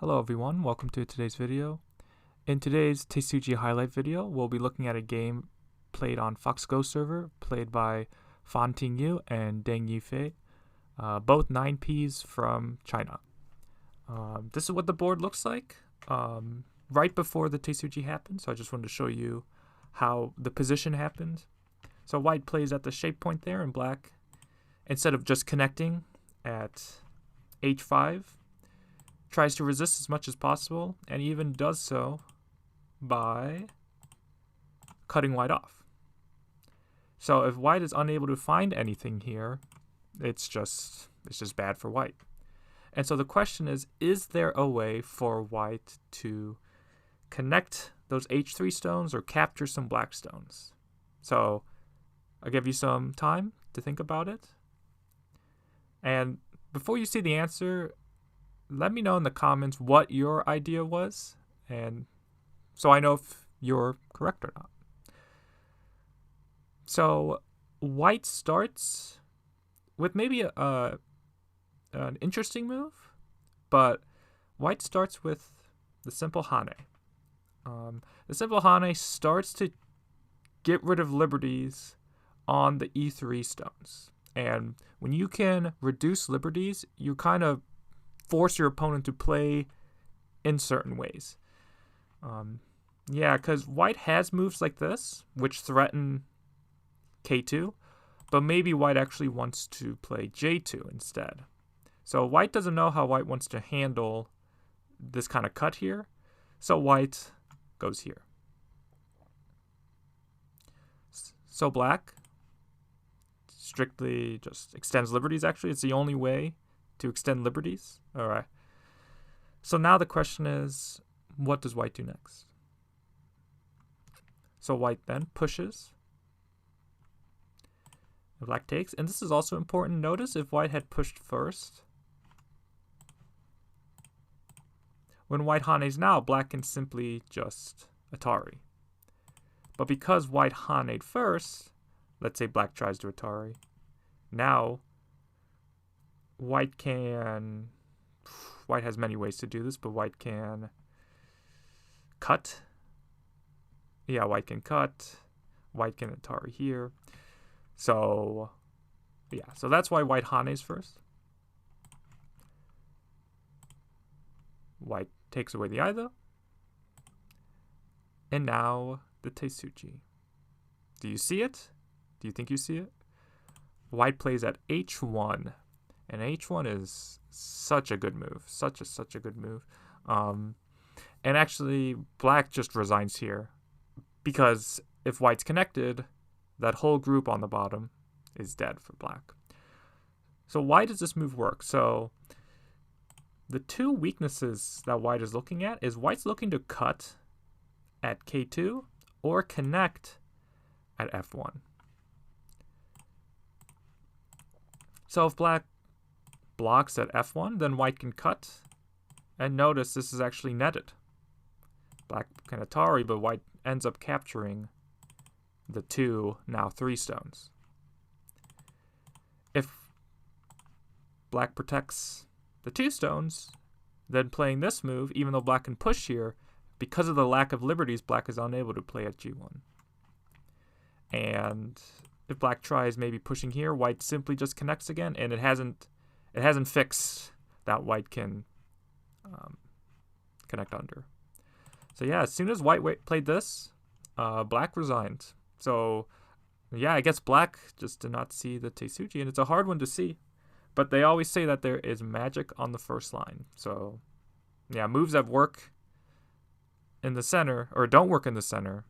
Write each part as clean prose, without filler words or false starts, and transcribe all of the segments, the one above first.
Hello everyone, welcome to today's video. In today's Tesuji Highlight video, we'll be looking at a game played on FoxGo server, played by Fan Tingyu and Deng Yifei, both 9Ps from China. This is what the board looks like right before the Tesuji happened, so I just wanted to show you how the position happened. So white plays at the shape point there, and black, instead of just connecting at h5, tries to resist as much as possible, and even does so by cutting white off. So if white is unable to find anything here, it's just bad for white. And so the question is there a way for white to connect those h3 stones or capture some black stones? So I'll give you some time to think about it. And before you see the answer, let me know in the comments what your idea was, and so I know if you're correct or not. So white starts with maybe an interesting move, but white starts with the simple Hane. The simple Hane starts to get rid of liberties on the e3 stones. And when you can reduce liberties, you kind of force your opponent to play in certain ways. Because white has moves like this, which threaten k2, but maybe white actually wants to play j2 instead. So white doesn't know how white wants to handle this kind of cut here, so white goes here. So black strictly just extends liberties. Actually, it's the only way to extend liberties. All right. So now the question is, what does white do next? So white then pushes. Black takes. And this is also important. Notice if white had pushed first, when white hanes now, black can simply just Atari. But because white haned first, let's say black tries to Atari, now white has many ways to do this, but white can cut. Yeah, white can cut. White can Atari here. So, yeah, so that's why white hanes first. White takes away the either. And now the Tesuji. Do you see it? Do you think you see it? White plays at h1. And h1 is such a good move. Such a good move. And actually, black just resigns here. Because if white's connected, that whole group on the bottom is dead for black. So why does this move work? So the two weaknesses that white is looking at is white's looking to cut at k2 or connect at f1. So if black blocks at f1, then white can cut. And notice this is actually netted. Black can Atari, but white ends up capturing the two, now 3 stones. If black protects the 2 stones, then playing this move, even though black can push here, because of the lack of liberties, black is unable to play at g1. And if black tries maybe pushing here, white simply just connects again, and it hasn't fixed that white can connect under. So yeah, as soon as white played this, black resigned. So yeah, I guess black just did not see the Tesuji, and it's a hard one to see. But they always say that there is magic on the first line. So yeah, moves that work in the center, or don't work in the center,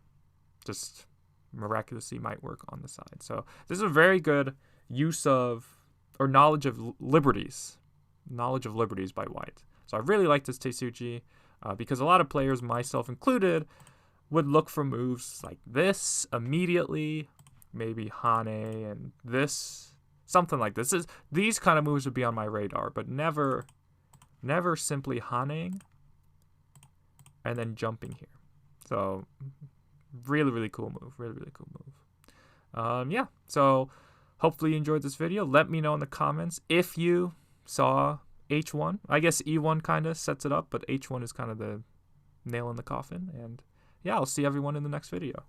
just miraculously might work on the side. So this is a very good use of, or knowledge of liberties. Knowledge of liberties by white. So I really like this Tesuji because a lot of players, myself included, would look for moves like this immediately, maybe Hane and this, something like this. These kind of moves would be on my radar, but never simply Haneing and then jumping here. So really cool move. Really cool move. Yeah, so hopefully you enjoyed this video. Let me know in the comments if you saw H1. I guess E1 kind of sets it up, but H1 is kind of the nail in the coffin. And yeah, I'll see everyone in the next video.